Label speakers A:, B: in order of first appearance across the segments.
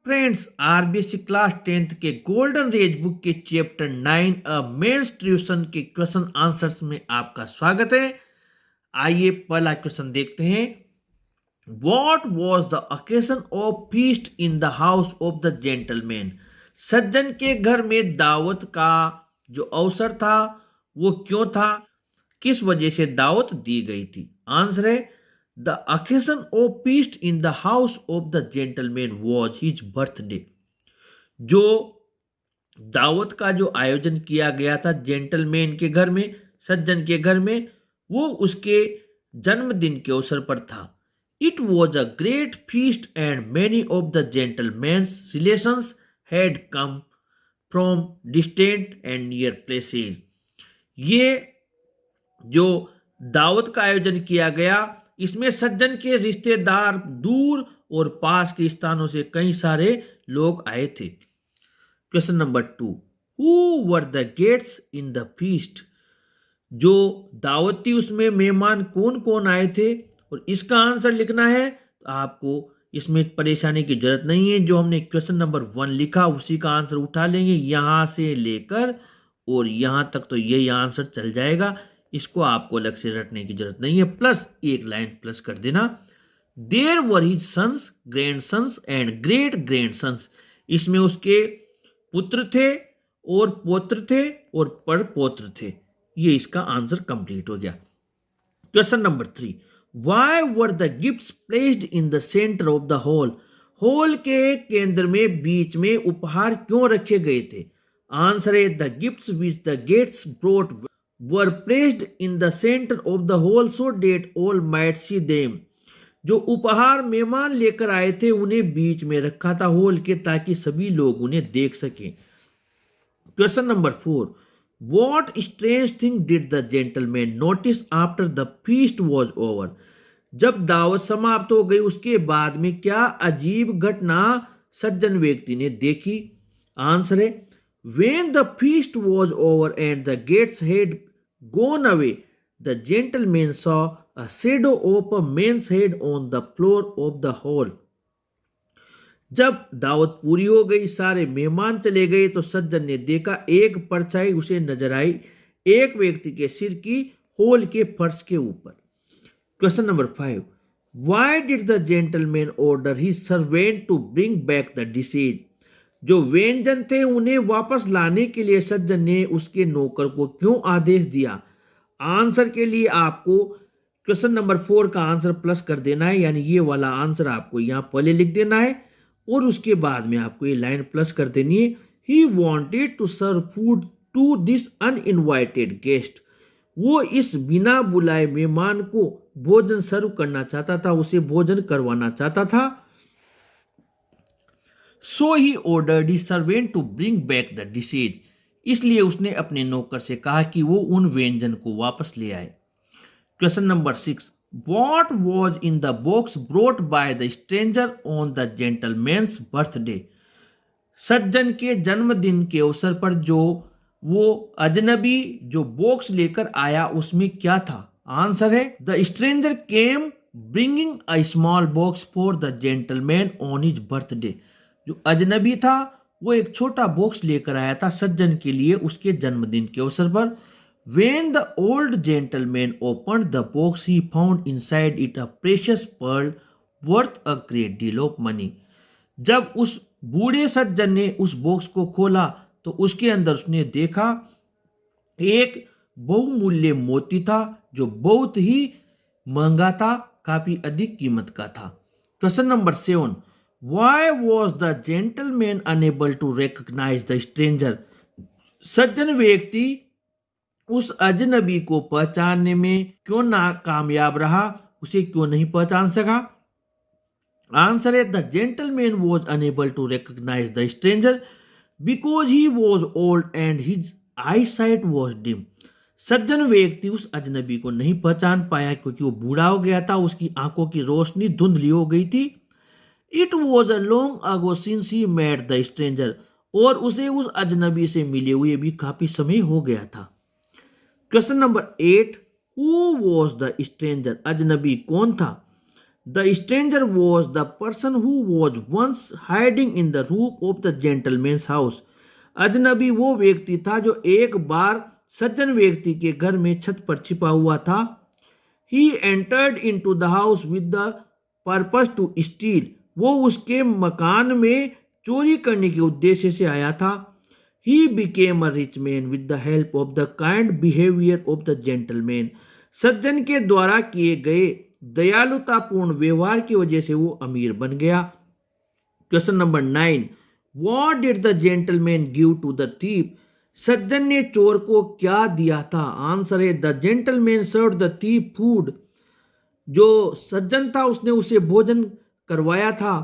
A: Friends, RBSC class 10th के golden raise book के chapter 9 menstruation के क्वेश्चन आंसर्स में आपका स्वागत है। आइए पहला क्वेश्चन देखते हैं। What was the occasion of feast in the house of the gentleman? सज्जन के घर में दावत का जो अवसर था वो क्यों था, किस वजह से दावत दी गई थी? आंसर है the occasion of feast in the house of the gentleman was his birthday। जो दावत का जो आयोजन किया गया था जेंटलमैन के घर में, सज्जन के घर में, वो उसके जन्मदिन के अवसर पर था। It was a great feast and many of the gentleman's relations had come from distant and near places. ये जो दावत का आयोजन किया गया, इसमें सज्जन के रिश्तेदार दूर और पास के स्थानों से कई सारे लोग आए थे। Question number 2, who were the gates in the feast? जो दावत थी उसमें मेहमान कौन कौन आए थे और इसका आंसर लिखना है। तो आपको इसमें परेशानी की जरूरत नहीं है, जो हमने क्वेश्चन नंबर 1 लिखा उसी का आंसर उठा लेंगे। यहां से लेकर और यहां तक तो यही आंसर चल जाएगा, इसको आपको अलग से रटने की जरूरत नहीं है। प्लस एक लाइन प्लस कर देना। There were his sons, grand sons and great grand sons. इसमें उसके पुत्र थे और पौत्र थे और परपौत्र थे। ये इसका आंसर कंप्लीट हो गया। Question number 3, why were the gifts placed in the centre of the hall? Hall के केंद्र में बीच में उपहार क्यों रखे गए थे? आंसर है the gifts which the gates brought were placed in the center of the hall so that all might see them। जो उपहार मेहमान लेकर आए थे उन्हें बीच में रखा था हॉल के, ताकि सभी लोग उन्हें देख सकें। Question number 4, what strange thing did the gentleman notice after the feast was over? जब दावत समाप्त हो गई उसके बाद में क्या अजीब घटना सज्जन व्यक्ति ने देखी? आंसर है when the feast was over and the guests had gone away, the gentleman saw a shadow of a man's head on the floor of the hall। जब दावत पूरी हो गई, सारे मेहमान चले गए, तो सज्जन ने देखा एक परछाई उसे नजर आई, एक व्यक्ति के सिर की हॉल के फर्श के ऊपर। Question number 5, why did the gentleman order his servant to bring back the dishes? जो व्यंजन थे उन्हें वापस लाने के लिए सज्जन ने उसके नौकर को क्यों आदेश दिया? आंसर के लिए आपको क्वेश्चन नंबर 4 का आंसर प्लस कर देना है, यानी ये वाला आंसर आपको यहां पहले लिख देना है और उसके बाद में आपको ये लाइन प्लस कर देनी है। He wanted to serve food to this uninvited guest. वो इस बिना बुलाए मेहमान को भोजन सर्व करना चाहता था, उसे भोजन करवाना चाहता था। So he ordered his servant to bring back the dishes. इसलिए उसने अपने नौकर से कहा कि वो उन व्यंजन को वापस ले आए। Question number 6, what was in the box brought by the stranger on the gentleman's birthday? सज्जन के जन्मदिन के अवसर पर जो वो अजनबी जो बॉक्स लेकर आया उसमें क्या था? आंसर है the stranger came bringing a small box for the gentleman on his birthday. जो अजनबी था वो एक छोटा बॉक्स लेकर आया था सज्जन के लिए उसके जन्मदिन के अवसर पर। When the old gentleman opened the box, he found inside it a precious pearl worth a great deal of money। जब उस बूढ़े सज्जन ने उस बॉक्स को खोला तो उसके अंदर उसने देखा एक बहुमूल्य मोती था जो बहुत ही महंगा था, काफी अधिक कीमत का था। Question number 7, Why was the gentleman unable to recognize the stranger? सज्जन व्यक्ति उस अजनबी को पहचानने में क्यों नाकामयाब रहा, उसे क्यों नहीं पहचान सका? आंसर है the gentleman was unable to recognise the stranger because he was old and his eye sight was dim. सज्जन व्यक्ति उस अजनबी को नहीं पहचान पाया क्योंकि वो बूढ़ा हो गया था, उसकी आंखों की रोशनी धुंधली हो गई थी। It was a long ago since he met the stranger, और उसे उस अजनबी से मिले हुए भी काफी समय हो गया था। Question number 8, who was the stranger? अजनबी कौन था? The stranger was the person who was once hiding in the roof of the gentleman's house. अजनबी वो व्यक्ति था जो एक बार सज्जन व्यक्ति के घर में छत पर छिपा हुआ था। He entered into the house with the purpose to steal. वो उसके मकान में चोरी करने के उद्देश्य से आया था। He became a rich man with the help of the kind behaviour of the gentleman. सज्जन के द्वारा किए गए दयालुतापूर्ण व्यवहार की वजह से वो अमीर बन गया। Question number 9, what did the gentleman give to the thief. सज्जन ने चोर को क्या दिया था। आंसर है the gentleman served the thief food. जो सज्जन था उसने उसे भोजन करवाया था।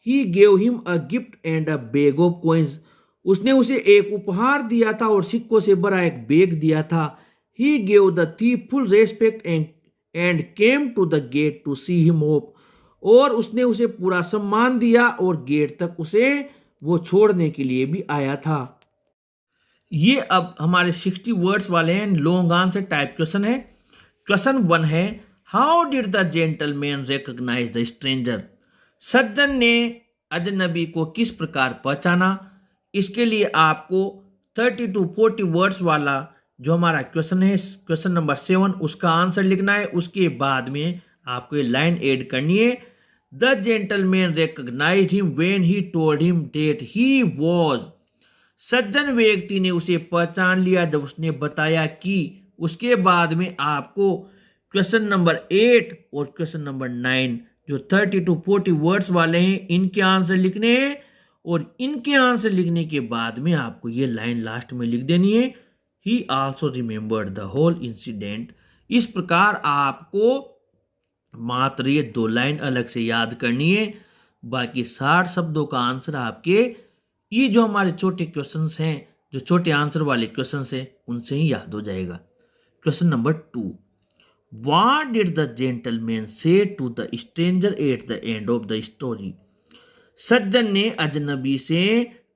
A: He gave him a gift and a bag of coins. उसने उसे एक उपहार दिया था और सिक्कों से भरा एक बैग दिया था। He gave the thief full respect and came to the gate to see him off. और उसने उसे पूरा सम्मान दिया और गेट तक उसे वो छोड़ने के लिए भी आया था। ये अब हमारे 60 वर्ड्स वाले हैं, लॉन्ग आंसर टाइप क्वेश्चन है। क्वेश्चन 1 है, how did the gentleman recognise the stranger. सज्जन ने अजनबी को किस प्रकार पहचाना। इसके लिए आपको 30 to 40 वर्ड्स वाला जो हमारा क्वेश्चन है, क्वेश्चन नंबर 7, उसका आंसर लिखना है। उसके बाद में आपको ये लाइन ऐड करनी है। The gentleman recognised him when he told him that he was. सज्जन व्यक्ति ने उसे पहचान लिया जब उसने बताया कि। उसके बाद में आपको क्वेश्चन नंबर 8 और क्वेश्चन नंबर 9 जो 30 to 40 वर्ड्स वाले हैं, इनके आंसर लिखने हैं। और इनके आंसर लिखने के बाद में आपको ये लाइन लास्ट में लिख देनी है, he also remembered the whole incident. इस प्रकार आपको मात्र ये 2 लाइन अलग से याद करनी है। बाकी 60 शब्दों का आंसर आपके ये जो हमारे छोटे क्वेश्चंस हैं, जो छोटे आंसर वाले क्वेश्चंस हैं, उनसे ही याद हो जाएगा। Question number 2, what did the gentleman say to the stranger at the end of the story. सज्जन ने अजनबी से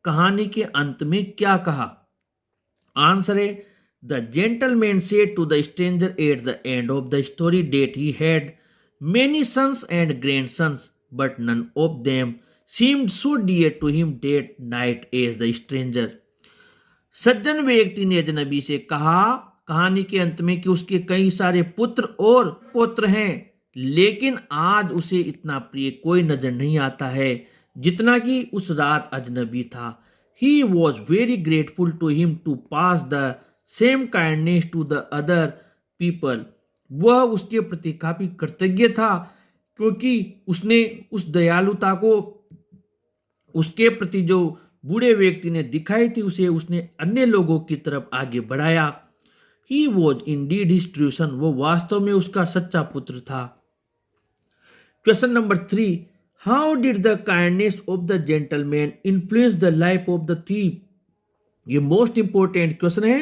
A: कहानी के अंत में क्या कहा। आंसर है the gentleman say to the stranger at the end of the story that he had many sons and grandsons but none of them seemed so dear to him that night as the stranger। सज्जन व्यक्ति ने अजनबी से कहा कहानी के अंत में कि उसके कई सारे पुत्र और पौत्र हैं, लेकिन आज उसे इतना प्रिय कोई नजर नहीं आता है जितना कि उस रात अजनबी था। He was very grateful to him to pass the same kindness to the other people। वह उसके प्रति काफी कृतज्ञ था क्योंकि उसने उस दयालुता को उसके प्रति जो बूढ़े व्यक्ति ने दिखाई थी उसे उसने अन्य लोगों की तरफ आगे बढ़ाया। He was indeed his true son. वो वास्तव में उसका सच्चा पुत्र था। Question number 3, how did the kindness of the gentleman influence the life of the thief. ये मोस्ट इंपोर्टेंट क्वेश्चन है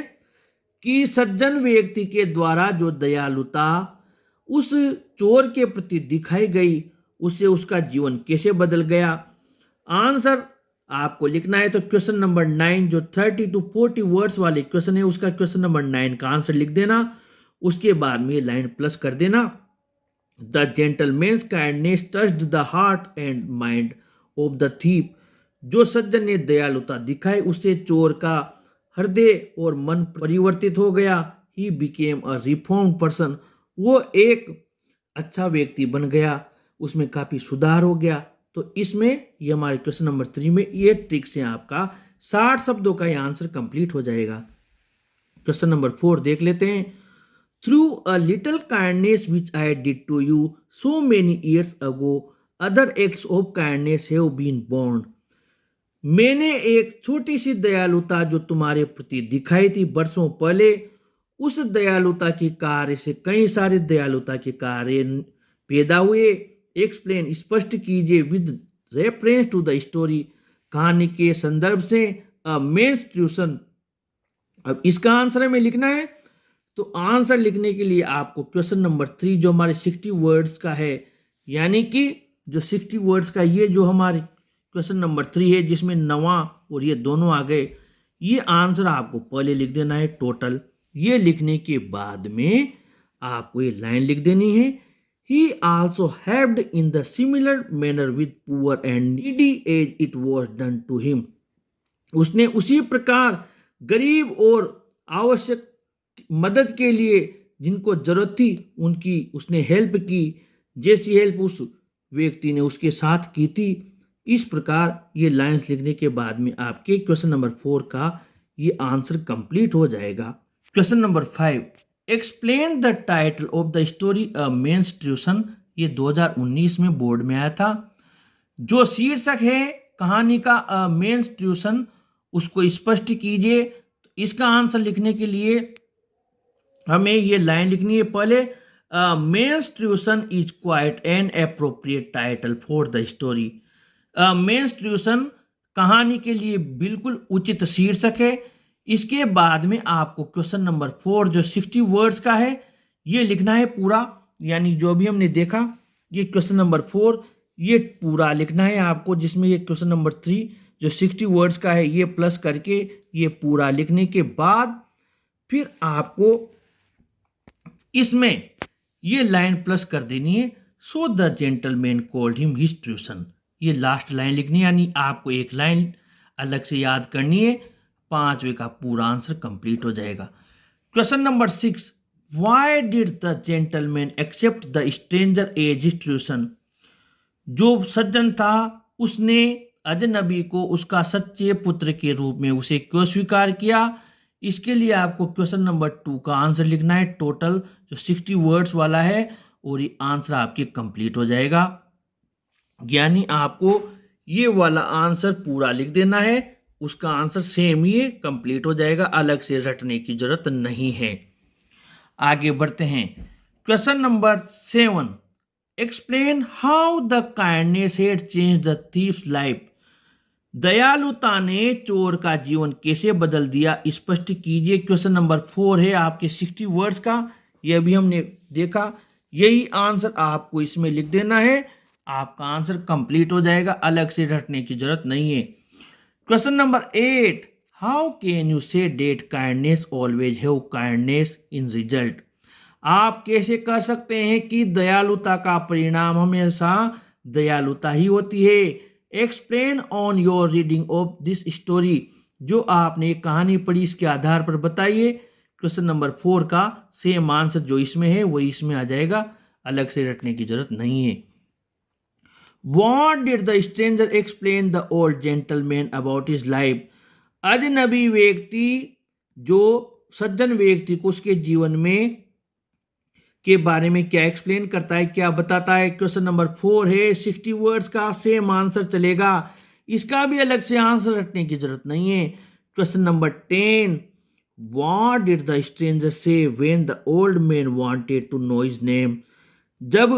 A: कि सज्जन व्यक्ति के द्वारा जो दयालुता उस चोर के प्रति दिखाई गई उससे उसका जीवन कैसे बदल गया। आंसर आपको लिखना है तो क्वेश्चन नंबर 9 जो 30 to 40 वर्ड्स वाले क्वेश्चन है, उसका क्वेश्चन नंबर 9 का आंसर लिख देना। उसके बाद में लाइन प्लस कर देना। The gentleman's kindness touched the heart and mind of the thief. जो सज्जन ने दयालुता दिखाई उससे चोर का हृदय और मन परिवर्तित हो गया। He became a reformed person. वो एक अच्छा व्यक्ति बन गया, उसमें काफी सुधार हो गया। तो इसमें ये हमारे क्वेश्चन नंबर 3 में ये ट्रिक से आपका 60 शब्दों का ये आंसर कंप्लीट हो जाएगा। क्वेश्चन नंबर 4 देख लेते हैं। Through a little kindness which I did to you so many years ago other acts of kindness have been born. मैंने एक छोटी सी दयालुता जो तुम्हारे प्रति दिखाई थी वर्षों पहले, उस दयालुता के कार्य से कई सारे दयालुता के कार्य पैदा हुए। एक्सप्लेन स्पष्ट कीजिए with reference to the story. कहानी के संदर्भ से अ मेंस ट्यूशन। अब इसका आंसर हमें लिखना है तो आंसर लिखने के लिए आपको क्वेश्चन नंबर 3 जो हमारे 60 वर्ड्स का है, यानी कि जो 60 वर्ड्स का ये जो हमारे क्वेश्चन नंबर 3 है जिसमें नवा और ये दोनों आ गए, ये आंसर आपको पहले लिख देना है टोटल। ये लिखने के बाद में आपको ये लाइन लिख देनी है। He also helped in the similar manner with poor and needy as it was done to him. उसने उसी प्रकार गरीब और आवश्यक मदद के लिए जिनको जरूरत थी उनकी उसने हेल्प की, जैसी हेल्प उस व्यक्ति ने उसके साथ की थी। इस प्रकार ये लाइंस लिखने के बाद में आपके क्वेश्चन नंबर 4 का ये आंसर कंप्लीट हो जाएगा। Question number 5, explain the title of the story a man's tuition. ये 2019 में बोर्ड में आया था। जो शीर्षक है कहानी का अ मेंस ट्यूशन, उसको स्पष्ट कीजिए। तो इसका आंसर लिखने के लिए हमें ये लाइन लिखनी है। पहले man's tuition is quite an appropriate title for the story. Man's tuition कहानी के लिए बिल्कुल उचित शीर्षक है। इसके बाद में आपको क्वेश्चन नंबर 4 जो 60 वर्ड्स का है ये लिखना है पूरा, यानी जो भी हमने देखा ये क्वेश्चन नंबर 4 ये पूरा लिखना है आपको, जिसमें ये क्वेश्चन नंबर 3 जो 60 वर्ड्स का है ये प्लस करके ये पूरा लिखने के बाद फिर आपको इसमें ये लाइन प्लस कर देनी है। So the gentleman called him his tuition. ये लास्ट लाइन लिखनी है, यानी आपको एक लाइन अलग से याद करनी है। 5वें का पूरा आंसर कंप्लीट हो जाएगा। Question number 6, why did the gentleman accept the stranger as his tuition. जो सज्जन था उसने अजनबी को उसका सच्चे पुत्र के रूप में उसे क्यों स्वीकार किया। इसके लिए आपको क्वेश्चन नंबर 2 का आंसर लिखना है, टोटल जो 60 वर्ड्स वाला है, और ये आंसर आपके कंप्लीट हो जाएगा। यानी आपको ये वाला आंसर पूरा लिख देना है, उसका आंसर सेम ही कंप्लीट हो जाएगा, अलग से रटने की जरूरत नहीं है। आगे बढ़ते हैं। Question number 7, explain how the kindness had changed the thieves life. दयालुता ने चोर का जीवन कैसे बदल दिया, स्पष्ट कीजिए। क्वेश्चन नंबर 4 है आपके 60 वर्ड्स का, यह भी हमने देखा। यही आंसर आपको इसमें लिख देना है, आपका आंसर कंप्लीट हो जाएगा, अलग से रटने की जरूरत नहीं है। Question number 8, how can you say that kindness always have kindness in result. आप कैसे कह सकते हैं कि दयालुता का परिणाम हमेशा दयालुता ही होती है। Explain on your reading of this story. जो आपने कहानी पढ़ी इसके आधार पर बताइए। क्वेश्चन नंबर 4 का सेम आंसर जो इसमें है वही इसमें आ जाएगा, अलग से रटने की जरूरत नहीं है। What did the stranger explain the old gentleman about his life? अजनबी व्यक्ति जो सज्जन व्यक्ति को उसके जीवन में के बारे में क्या एक्सप्लेन करता है, क्या बताता है। क्वेश्चन नंबर 4 है, 60 वर्ड्स का सेम आंसर चलेगा, इसका भी अलग से आंसर रटने की जरूरत नहीं है। Question number 10, What did the stranger say when the old man wanted to know his name? जब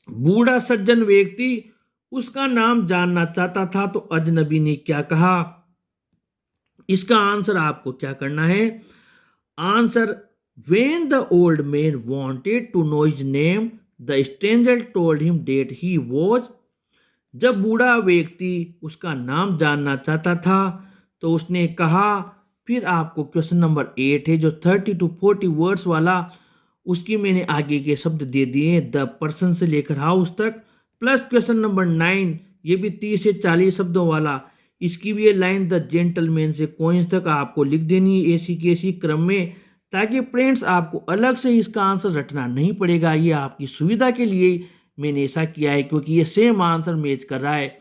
A: बूढ़ा सज्जन व्यक्ति उसका नाम जानना चाहता था तो अजनबी ने क्या कहा। इसका आंसर आपको क्या करना है, answer when the old man wanted to know his name the stranger told him that he was। जब बूढ़ा व्यक्ति उसका नाम जानना चाहता था तो उसने कहा। फिर आपको क्वेश्चन नंबर 8 है जो 30 to 40 वर्ड्स वाला, उसकी मैंने आगे के शब्द दे दिए द पर्सन से लेकर हाउस तक, प्लस क्वेश्चन नंबर 9 ये भी 30 से 40 शब्दों वाला, इसकी भी ये लाइन द जेंटलमैन से कॉइंस तक आपको लिख देनी है ऐसी की ऐसी क्रम में, ताकि फ्रेंड्स आपको अलग से इसका आंसर रटना नहीं पड़ेगा। ये आपकी सुविधा के लिए मैंने ऐसा किया है क्योंकि ये सेम आंसर मैच कर रहा है।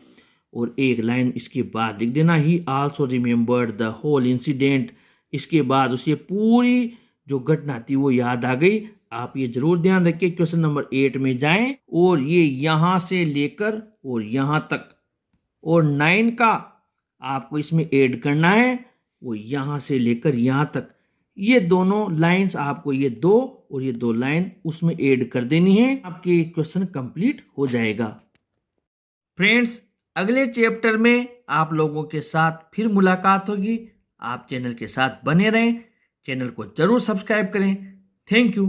A: और एक लाइन इसके बाद लिख देना, he also remembered the whole incident. इसके बाद उसे पूरी जो घटना थी वो याद आ गई। आप ये जरूर ध्यान रखिए, क्वेश्चन नंबर 8 में जाएं और ये यहां से लेकर और यहां तक और 9 का आपको इसमें ऐड करना है, वो यहां से लेकर यहां तक, ये दोनों लाइंस आपको ये 2 और ये 2 लाइन उसमें ऐड कर देनी है, आपके क्वेश्चन कंप्लीट हो जाएगा। फ्रेंड्स अगले चैप्टर में आप लोगों के साथ फिर मुलाकात होगी। आप चैनल के साथ बने रहें, चैनल को जरूर सब्सक्राइब करें। Thank you.